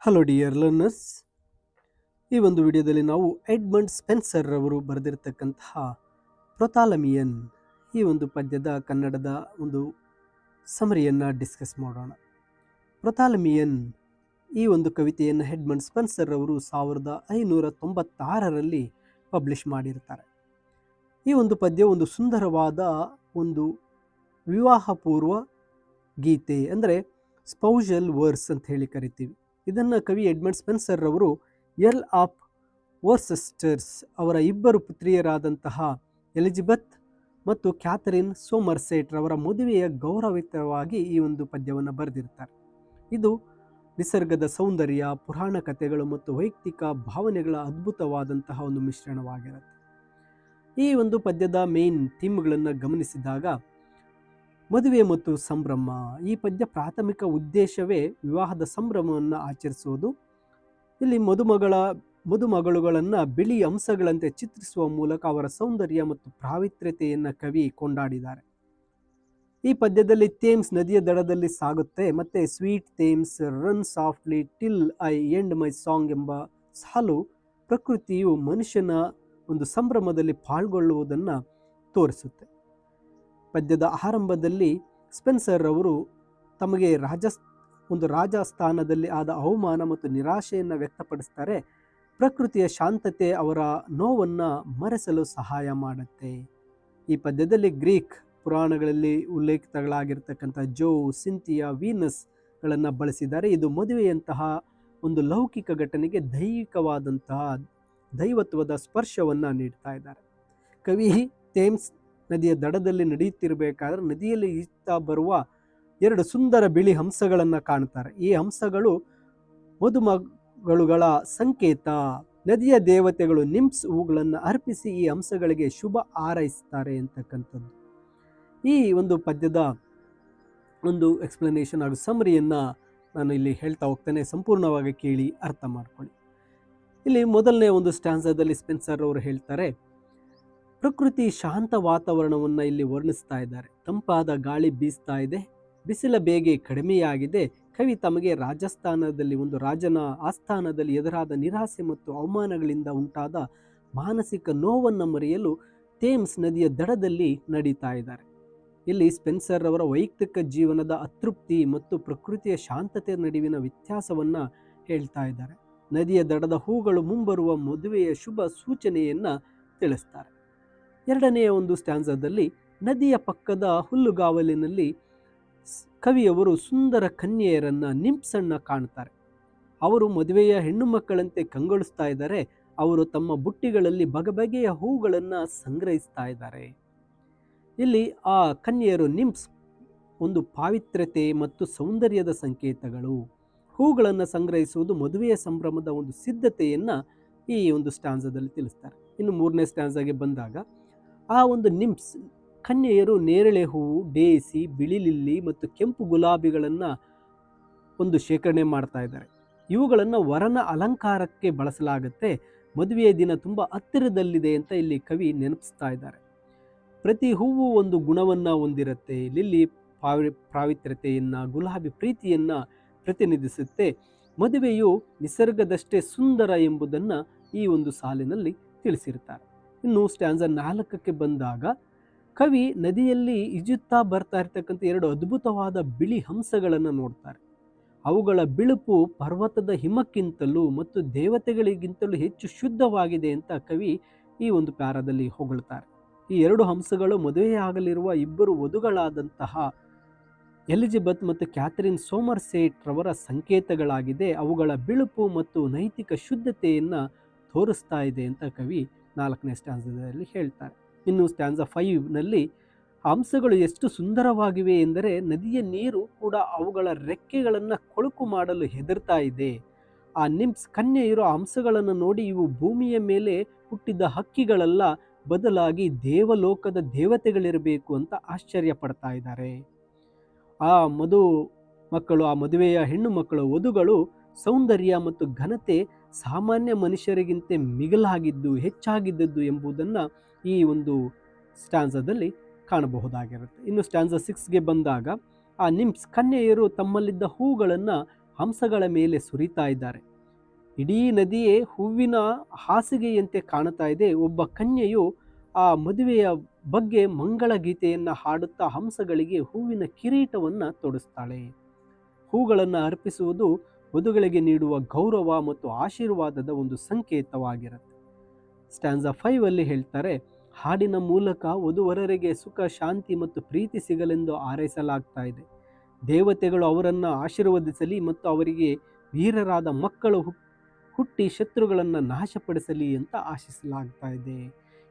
Hello dear learners, ಈ ಒಂದು ವಿಡಿಯೋದಲ್ಲಿ ನಾವು ಎಡ್ಮಂಡ್ ಸ್ಪೆನ್ಸರ್ ಅವರು ಬರೆದಿರತಕ್ಕಂತಹ ಪ್ರೊತಾಲಮಿಯನ್ ಈ ಒಂದು ಪದ್ಯದ ಕನ್ನಡದ ಒಂದು ಸಮರಿಯನ್ನು ಡಿಸ್ಕಸ್ ಮಾಡೋಣ. ಪ್ರೊತಾಲಮಿಯನ್ ಈ ಒಂದು ಕವಿತೆಯನ್ನು ಎಡ್ಮಂಡ್ ಸ್ಪೆನ್ಸರ್ ಅವರು 1596ರಲ್ಲಿ ಪಬ್ಲಿಷ್ ಮಾಡಿರ್ತಾರೆ. ಈ ಒಂದು ಪದ್ಯ ಒಂದು ಸುಂದರವಾದ ಒಂದು ವಿವಾಹಪೂರ್ವ ಗೀತೆ, ಅಂದರೆ ಸ್ಪೌಷಲ್ ವರ್ಸ್ ಅಂತ ಹೇಳಿ ಕರಿತೀವಿ. ಇದನ್ನು ಕವಿ ಎಡ್ಮಂಡ್ ಸ್ಪೆನ್ಸರ್ ಅವರು ಎಲ್ ಆಫ್ ವರ್ಸೆಸ್ಟರ್ಸ್ ಅವರ ಇಬ್ಬರು ಪುತ್ರಿಯರಾದಂತಹ ಎಲಿಜಬೆತ್ ಮತ್ತು ಕ್ಯಾಥರಿನ್ ಸೋಮರ್ಸೆಟ್ ರವರ ಮದುವೆಯ ಗೌರವಿತವಾಗಿ ಈ ಒಂದು ಪದ್ಯವನ್ನು ಬರೆದಿರ್ತಾರೆ. ಇದು ನಿಸರ್ಗದ ಸೌಂದರ್ಯ, ಪುರಾಣ ಕಥೆಗಳು ಮತ್ತು ವೈಯಕ್ತಿಕ ಭಾವನೆಗಳ ಅದ್ಭುತವಾದಂತಹ ಒಂದು ಮಿಶ್ರಣವಾಗಿರುತ್ತೆ. ಈ ಒಂದು ಪದ್ಯದ ಮೇನ್ ಥೀಮ್ಗಳನ್ನು ಗಮನಿಸಿದಾಗ ಮದುವೆ ಮತ್ತು ಸಂಭ್ರಮ. ಈ ಪದ್ಯ ಪ್ರಾಥಮಿಕ ಉದ್ದೇಶವೇ ವಿವಾಹದ ಸಂಭ್ರಮವನ್ನು ಆಚರಿಸುವುದು. ಇಲ್ಲಿ ಮದುಮಗಳುಗಳನ್ನು ಬಿಳಿ ಅಂಶಗಳಂತೆ ಚಿತ್ರಿಸುವ ಮೂಲಕ ಅವರ ಸೌಂದರ್ಯ ಮತ್ತು ಪಾವಿತ್ರ್ಯತೆಯನ್ನು ಕವಿ ಕೊಂಡಾಡಿದ್ದಾರೆ. ಈ ಪದ್ಯದಲ್ಲಿ ಥೇಮ್ಸ್ ನದಿಯ ದಡದಲ್ಲಿ ಸಾಗುತ್ತೆ ಮತ್ತು sweet Thames run softly till I end my song ಎಂಬ ಸಾಲು ಪ್ರಕೃತಿಯು ಮನುಷ್ಯನ ಒಂದು ಸಂಭ್ರಮದಲ್ಲಿ ಪಾಲ್ಗೊಳ್ಳುವುದನ್ನು ತೋರಿಸುತ್ತೆ. ಪದ್ಯದ ಆರಂಭದಲ್ಲಿ ಸ್ಪೆನ್ಸರ್ ಅವರು ತಮಗೆ ರಾಜಸ್ಥಾನದಲ್ಲಿ ಆದ ಅವಮಾನ ಮತ್ತು ನಿರಾಶೆಯನ್ನು ವ್ಯಕ್ತಪಡಿಸ್ತಾರೆ. ಪ್ರಕೃತಿಯ ಶಾಂತತೆ ಅವರ ನೋವನ್ನು ಮರೆಸಲು ಸಹಾಯ ಮಾಡುತ್ತೆ. ಈ ಪದ್ಯದಲ್ಲಿ ಗ್ರೀಕ್ ಪುರಾಣಗಳಲ್ಲಿ ಉಲ್ಲೇಖಿತಗಳಾಗಿರ್ತಕ್ಕಂಥ ಜೋ, ಸಿಂಥಿಯಾ, ವೀನಸ್ಗಳನ್ನು ಬಳಸಿದ್ದಾರೆ. ಇದು ಮದುವೆಯಂತಹ ಒಂದು ಲೌಕಿಕ ಘಟನೆಗೆ ದೈವತ್ವದ ಸ್ಪರ್ಶವನ್ನು ನೀಡ್ತಾ ಇದ್ದಾರೆ. ಕವಿ ಥೇಮ್ಸ್ ನದಿಯ ದಡದಲ್ಲಿ ನಡೆಯುತ್ತಿರಬೇಕಾದ್ರೆ ನದಿಯಲ್ಲಿ ಈಜ್ತಾ ಬರುವ ಎರಡು ಸುಂದರ ಬಿಳಿ ಹಂಸಗಳನ್ನು ಕಾಣ್ತಾರೆ. ಈ ಹಂಸಗಳು ಮದುಮಗಳುಗಳ ಸಂಕೇತ. ನದಿಯ ದೇವತೆಗಳು ನಿಮ್ಸ್ ಹೂಗಳನ್ನು ಅರ್ಪಿಸಿ ಈ ಹಂಸಗಳಿಗೆ ಶುಭ ಹಾರೈಸ್ತಾರೆ ಅಂತಕ್ಕಂಥದ್ದು. ಈ ಒಂದು ಪದ್ಯದ ಒಂದು ಎಕ್ಸ್ಪ್ಲನೇಷನ್ ಹಾಗೂ ಸಮರಿಯನ್ನು ನಾನು ಇಲ್ಲಿ ಹೇಳ್ತಾ ಹೋಗ್ತೇನೆ, ಸಂಪೂರ್ಣವಾಗಿ ಕೇಳಿ ಅರ್ಥ ಮಾಡ್ಕೊಳ್ಳಿ. ಇಲ್ಲಿ ಮೊದಲನೇ ಒಂದು ಸ್ಟ್ಯಾನ್ಸಾದಲ್ಲಿ ಸ್ಪೆನ್ಸರ್ ಅವರು ಹೇಳ್ತಾರೆ, ಪ್ರಕೃತಿ ಶಾಂತ ವಾತಾವರಣವನ್ನು ಇಲ್ಲಿ ವರ್ಣಿಸ್ತಾ ಇದ್ದಾರೆ. ತಂಪಾದ ಗಾಳಿ ಬೀಸ್ತಾ ಇದೆ, ಬಿಸಿಲ ಬೇಗೆ ಕಡಿಮೆಯಾಗಿದೆ. ಕವಿ ತಮಗೆ ರಾಜಸ್ಥಾನದಲ್ಲಿ ಒಂದು ರಾಜನ ಆಸ್ಥಾನದಲ್ಲಿ ಎದುರಾದ ನಿರಾಸೆ ಮತ್ತು ಅವಮಾನಗಳಿಂದ ಉಂಟಾದ ಮಾನಸಿಕ ನೋವನ್ನು ಮರೆಯಲು ಥೇಮ್ಸ್ ನದಿಯ ದಡದಲ್ಲಿ ನಡೀತಾ ಇದ್ದಾರೆ. ಇಲ್ಲಿ ಸ್ಪೆನ್ಸರ್ ಅವರ ವೈಯಕ್ತಿಕ ಜೀವನದ ಅತೃಪ್ತಿ ಮತ್ತು ಪ್ರಕೃತಿಯ ಶಾಂತತೆ ನಡುವಿನ ವ್ಯತ್ಯಾಸವನ್ನು ಹೇಳ್ತಾ ಇದ್ದಾರೆ. ನದಿಯ ದಡದ ಹೂಗಳು ಮುಂಬರುವ ಮದುವೆಯ ಶುಭ ಸೂಚನೆಯನ್ನು ತಿಳಿಸ್ತಾರೆ. ಎರಡನೆಯ ಒಂದು ಸ್ಟ್ಯಾನ್ಸಾದಲ್ಲಿ ನದಿಯ ಪಕ್ಕದ ಹುಲ್ಲುಗಾವಲಿನಲ್ಲಿ ಕವಿಯವರು ಸುಂದರ ಕನ್ಯೆಯರನ್ನು ನಿಂಪ್ಸನ್ನು ಕಾಣ್ತಾರೆ. ಅವರು ಮದುವೆಯ ಹೆಣ್ಣು ಮಕ್ಕಳಂತೆ ಕಂಗೊಳಿಸ್ತಾ ಇದ್ದಾರೆ. ಅವರು ತಮ್ಮ ಬುಟ್ಟಿಗಳಲ್ಲಿ ಬಗೆಬಗೆಯ ಹೂಗಳನ್ನು ಸಂಗ್ರಹಿಸ್ತಾ ಇದ್ದಾರೆ. ಇಲ್ಲಿ ಆ ಕನ್ಯೆಯರು ನಿಂಪ್ಸ್ ಒಂದು ಪಾವಿತ್ರ್ಯತೆ ಮತ್ತು ಸೌಂದರ್ಯದ ಸಂಕೇತಗಳು. ಹೂಗಳನ್ನು ಸಂಗ್ರಹಿಸುವುದು ಮದುವೆಯ ಸಂಭ್ರಮದ ಒಂದು ಸಿದ್ಧತೆಯನ್ನು ಈ ಒಂದು ಸ್ಟ್ಯಾನ್ಸಾದಲ್ಲಿ ತಿಳಿಸ್ತಾರೆ. ಇನ್ನು ಮೂರನೇ ಸ್ಟ್ಯಾನ್ಸಾಗೆ ಬಂದಾಗ ಆ ಒಂದು ನಿಂಪ್ಸ್ ಕನ್ಯೆಯರು ನೇರಳೆ ಹೂವು, ಡೇಸಿ, ಬಿಳಿ ಲಿಲ್ಲಿ ಮತ್ತು ಕೆಂಪು ಗುಲಾಬಿಗಳನ್ನು ಒಂದು ಶೇಖರಣೆ ಮಾಡ್ತಾ ಇದ್ದಾರೆ. ಇವುಗಳನ್ನು ವರನ ಅಲಂಕಾರಕ್ಕೆ ಬಳಸಲಾಗುತ್ತೆ. ಮದುವೆಯ ದಿನ ತುಂಬ ಹತ್ತಿರದಲ್ಲಿದೆ ಅಂತ ಇಲ್ಲಿ ಕವಿ ನೆನಪಿಸ್ತಾ ಇದ್ದಾರೆ. ಪ್ರತಿ ಹೂವು ಒಂದು ಗುಣವನ್ನು ಹೊಂದಿರುತ್ತೆ. ಲಿಲ್ಲಿ ಪಾವಿತ್ರ್ಯತೆಯನ್ನು, ಗುಲಾಬಿ ಪ್ರೀತಿಯನ್ನು ಪ್ರತಿನಿಧಿಸುತ್ತೆ. ಮದುವೆಯು ನಿಸರ್ಗದಷ್ಟೇ ಸುಂದರ ಎಂಬುದನ್ನು ಈ ಒಂದು ಸಾಲಿನಲ್ಲಿ ತಿಳಿಸಿರ್ತಾರೆ. ಇನ್ನು ಸ್ಟ್ಯಾನ್ಸಾ 4ಕ್ಕೆ ಬಂದಾಗ ಕವಿ ನದಿಯಲ್ಲಿ ಈಜುತ್ತಾ ಬರ್ತಾ ಇರ್ತಕ್ಕಂಥ ಎರಡು ಅದ್ಭುತವಾದ ಬಿಳಿ ಹಂಸಗಳನ್ನು ನೋಡ್ತಾರೆ. ಅವುಗಳ ಬಿಳುಪು ಪರ್ವತದ ಹಿಮಕ್ಕಿಂತಲೂ ಮತ್ತು ದೇವತೆಗಳಿಗಿಂತಲೂ ಹೆಚ್ಚು ಶುದ್ಧವಾಗಿದೆ ಅಂತ ಕವಿ ಈ ಒಂದು ಪ್ಯಾರಾದಲ್ಲಿ ಹೊಗಳ್ತಾರೆ. ಈ ಎರಡು ಹಂಸಗಳು ಮದುವೆಯಾಗಲಿರುವ ಇಬ್ಬರು ವಧುಗಳಾದಂತಹ ಎಲಿಜಬೆತ್ ಮತ್ತು ಕ್ಯಾಥರಿನ್ ಸೋಮರ್ಸೆಟ್ ರವರ ಸಂಕೇತಗಳಾಗಿದೆ. ಅವುಗಳ ಬಿಳುಪು ಮತ್ತು ನೈತಿಕ ಶುದ್ಧತೆಯನ್ನು ತೋರಿಸ್ತಾ ಇದೆ ಅಂತ ಕವಿ 4ನೇ ಸ್ಟ್ಯಾನ್ಸಾದಲ್ಲಿ ಹೇಳ್ತಾರೆ. ಇನ್ನು ಸ್ಟ್ಯಾನ್ಸಾ 5ನಲ್ಲಿ ಹಂಸಗಳು ಎಷ್ಟು ಸುಂದರವಾಗಿವೆ ಎಂದರೆ ನದಿಯ ನೀರು ಕೂಡ ಅವುಗಳ ರೆಕ್ಕೆಗಳನ್ನು ಕೊಳುಕು ಮಾಡಲು ಹೆದರ್ತಾ ಇದೆ. ಆ ನಿಂಪ್ಸ್ ಕನ್ಯೆಯರು ಹಂಸಗಳನ್ನು ನೋಡಿ ಇವು ಭೂಮಿಯ ಮೇಲೆ ಹುಟ್ಟಿದ ಹಕ್ಕಿಗಳಲ್ಲ, ಬದಲಾಗಿ ದೇವಲೋಕದ ದೇವತೆಗಳಿರಬೇಕು ಅಂತ ಆಶ್ಚರ್ಯ ಪಡ್ತಾ ಇದ್ದಾರೆ. ಆ ಮದುವೆಯ ಹೆಣ್ಣು ಮಕ್ಕಳು ವಧುಗಳು ಸೌಂದರ್ಯ ಮತ್ತು ಘನತೆ ಸಾಮಾನ್ಯ ಮನುಷ್ಯರಿಗಿಂತ ಮಿಗಿಲಾಗಿದ್ದು, ಹೆಚ್ಚಾಗಿದ್ದದ್ದು ಎಂಬುದನ್ನು ಈ ಒಂದು ಸ್ಟ್ಯಾನ್ಸಾದಲ್ಲಿ ಕಾಣಬಹುದಾಗಿರುತ್ತೆ. ಇನ್ನು ಸ್ಟ್ಯಾನ್ಸಾ 6ಗೆ ಬಂದಾಗ ಆ ನಿಂಪ್ಸ್ ಕನ್ಯೆಯರು ತಮ್ಮಲ್ಲಿದ್ದ ಹೂಗಳನ್ನು ಹಂಸಗಳ ಮೇಲೆ ಸುರಿತಾ ಇದ್ದಾರೆ. ಇಡೀ ನದಿಯೇ ಹೂವಿನ ಹಾಸಿಗೆಯಂತೆ ಕಾಣುತ್ತಾ ಇದೆ. ಒಬ್ಬ ಕನ್ಯೆಯು ಆ ಮದುವೆಯ ಬಗ್ಗೆ ಮಂಗಳ ಗೀತೆಯನ್ನು ಹಾಡುತ್ತಾ ಹಂಸಗಳಿಗೆ ಹೂವಿನ ಕಿರೀಟವನ್ನು ತೊಡಿಸ್ತಾಳೆ. ಹೂಗಳನ್ನು ಅರ್ಪಿಸುವುದು ವಧುಗಳಿಗೆ ನೀಡುವ ಗೌರವ ಮತ್ತು ಆಶೀರ್ವಾದದ ಒಂದು ಸಂಕೇತವಾಗಿರುತ್ತೆ. ಸ್ಟ್ಯಾನ್ಸಾ 5 ಅಲ್ಲಿ ಹೇಳ್ತಾರೆ, ಹಾಡಿನ ಮೂಲಕ ವಧುವರರಿಗೆ ಸುಖ, ಶಾಂತಿ ಮತ್ತು ಪ್ರೀತಿ ಸಿಗಲೆಂದು ಹಾರೈಸಲಾಗ್ತಾ ಇದೆ. ದೇವತೆಗಳು ಅವರನ್ನು ಆಶೀರ್ವದಿಸಲಿ ಮತ್ತು ಅವರಿಗೆ ವೀರರಾದ ಮಕ್ಕಳು ಹುಟ್ಟಿ ಶತ್ರುಗಳನ್ನು ನಾಶಪಡಿಸಲಿ ಅಂತ ಆಶಿಸಲಾಗ್ತಾ ಇದೆ.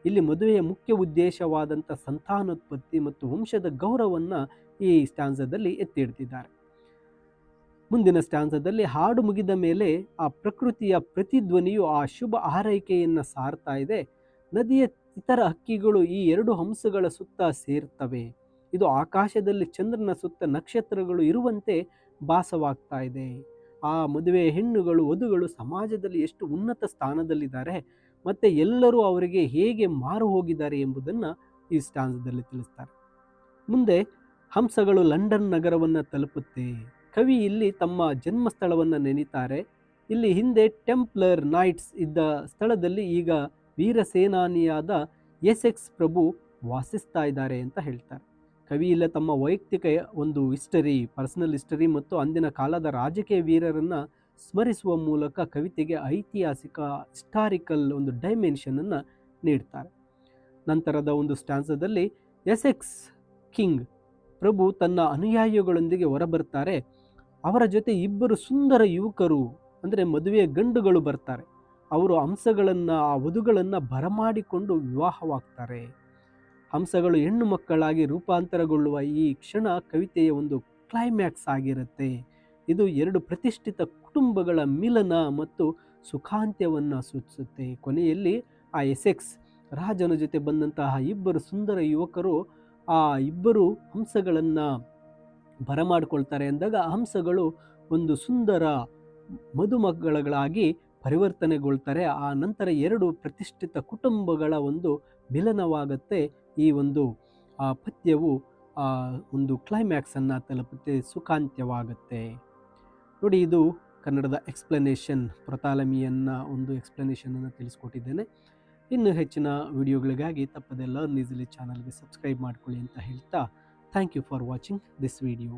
ಇಲ್ಲಿ ಮದುವೆಯ ಮುಖ್ಯ ಉದ್ದೇಶವಾದಂಥ ಸಂತಾನೋತ್ಪತ್ತಿ ಮತ್ತು ವಂಶದ ಗೌರವವನ್ನು ಈ ಸ್ಟ್ಯಾನ್ಸಾದಲ್ಲಿ ಎತ್ತಿ ಹಿಡಿದಿದ್ದಾರೆ. ಮುಂದಿನ ಸ್ಟ್ಯಾನ್ಸಾದಲ್ಲಿ ಹಾಡು ಮುಗಿದ ಮೇಲೆ ಆ ಪ್ರಕೃತಿಯ ಪ್ರತಿಧ್ವನಿಯು ಆ ಶುಭ ಹಾರೈಕೆಯನ್ನು ಸಾರ್ತಾ ಇದೆ. ನದಿಯ ಇತರ ಹಕ್ಕಿಗಳು ಈ 2 ಹಂಸಗಳ ಸುತ್ತ ಸೇರ್ತವೆ. ಇದು ಆಕಾಶದಲ್ಲಿ ಚಂದ್ರನ ಸುತ್ತ ನಕ್ಷತ್ರಗಳು ಇರುವಂತೆ ಭಾಸವಾಗ್ತಾ ಇದೆ. ಆ ಮದುವೆಯ ಹೆಣ್ಣುಗಳು, ವಧುಗಳು ಸಮಾಜದಲ್ಲಿ ಎಷ್ಟು ಉನ್ನತ ಸ್ಥಾನದಲ್ಲಿದ್ದಾರೆ ಮತ್ತು ಎಲ್ಲರೂ ಅವರಿಗೆ ಹೇಗೆ ಮಾರು ಹೋಗಿದ್ದಾರೆ ಎಂಬುದನ್ನು ಈ ಸ್ಟ್ಯಾನ್ಸಾದಲ್ಲಿ ತಿಳಿಸ್ತಾರೆ. ಮುಂದೆ ಹಂಸಗಳು ಲಂಡನ್ ನಗರವನ್ನು ತಲುಪುತ್ತೆ. ಕವಿ ಇಲ್ಲಿ ತಮ್ಮ ಜನ್ಮಸ್ಥಳವನ್ನು ನೆನೀತಾರೆ. ಇಲ್ಲಿ ಹಿಂದೆ ಟೆಂಪ್ಲರ್ ನೈಟ್ಸ್ ಇದ್ದ ಸ್ಥಳದಲ್ಲಿ ಈಗ ವೀರ ಸೇನಾನಿಯಾದ ಎಸೆಕ್ಸ್ ಪ್ರಭು ವಾಸಿಸ್ತಾ ಇದ್ದಾರೆ ಅಂತ ಹೇಳ್ತಾರೆ. ಕವಿ ಇಲ್ಲ ತಮ್ಮ ವೈಯಕ್ತಿಕ ಒಂದು ಪರ್ಸನಲ್ ಹಿಸ್ಟರಿ ಮತ್ತು ಅಂದಿನ ಕಾಲದ ರಾಜಕೀಯ ವೀರರನ್ನು ಸ್ಮರಿಸುವ ಮೂಲಕ ಕವಿತೆಗೆ ಐತಿಹಾಸಿಕ ಹಿಸ್ಟಾರಿಕಲ್ ಒಂದು ಡೈಮೆನ್ಷನನ್ನು ನೀಡ್ತಾರೆ. ನಂತರದ ಒಂದು ಸ್ಟ್ಯಾನ್ಸಾದಲ್ಲಿ ಎಸೆಕ್ಸ್ ಕಿಂಗ್ ಪ್ರಭು ತನ್ನ ಅನುಯಾಯಿಗಳೊಂದಿಗೆ ಹೊರಬರ್ತಾರೆ. ಅವರ ಜೊತೆ 2 ಸುಂದರ ಯುವಕರು ಅಂದರೆ ಮದುವೆಯ ಗಂಡುಗಳು ಬರ್ತಾರೆ. ಅವರು ಹಂಸಗಳನ್ನು, ಆ ವಧುಗಳನ್ನು ಬರಮಾಡಿಕೊಂಡು ವಿವಾಹವಾಗ್ತಾರೆ. ಹಂಸಗಳು ಹೆಣ್ಣು ಮಕ್ಕಳಾಗಿ ರೂಪಾಂತರಗೊಳ್ಳುವ ಈ ಕ್ಷಣ ಕವಿತೆಯ ಒಂದು ಕ್ಲೈಮ್ಯಾಕ್ಸ್ ಆಗಿರುತ್ತೆ. ಇದು 2 ಪ್ರತಿಷ್ಠಿತ ಕುಟುಂಬಗಳ ಮಿಲನ ಮತ್ತು ಸುಖಾಂತ್ಯವನ್ನು ಸೂಚಿಸುತ್ತೆ. ಕೊನೆಯಲ್ಲಿ ಆ ಎಸೆಕ್ಸ್ ರಾಜನ ಜೊತೆ ಬಂದಂತಹ 2 ಸುಂದರ ಯುವಕರು ಆ 2 ಹಂಸಗಳನ್ನು ಬರಮಾಡಿಕೊಳ್ತಾರೆ ಅಂದಾಗ ಹಂಸಗಳು ಒಂದು ಸುಂದರ ಮದುಮಗಳಾಗಿ ಪರಿವರ್ತನೆಗೊಳ್ತಾರೆ. ಆ ನಂತರ 2 ಪ್ರತಿಷ್ಠಿತ ಕುಟುಂಬಗಳ ಒಂದು ಮಿಲನವಾಗುತ್ತೆ. ಈ ಒಂದು ಪದ್ಯವು ಒಂದು ಕ್ಲೈಮ್ಯಾಕ್ಸನ್ನು ತಲುಪುತ್ತೆ, ಸುಖಾಂತ್ಯವಾಗುತ್ತೆ. ನೋಡಿ, ಇದು ಕನ್ನಡದ ಎಕ್ಸ್ಪ್ಲನೇಷನ್, ಪ್ರೊತಾಲಮಿಯನ್ನು ಒಂದು ಎಕ್ಸ್ಪ್ಲನೇಷನನ್ನು ತಿಳಿಸ್ಕೊಟ್ಟಿದ್ದೇನೆ. ಇನ್ನು ಹೆಚ್ಚಿನ ವಿಡಿಯೋಗಳಿಗಾಗಿ ತಪ್ಪದೆ ಲರ್ನ್ ಈಸಿಲಿ ಚಾನಲ್ಗೆ ಸಬ್ಸ್ಕ್ರೈಬ್ ಮಾಡ್ಕೊಳ್ಳಿ ಅಂತ ಹೇಳ್ತಾ, thank you for watching this video.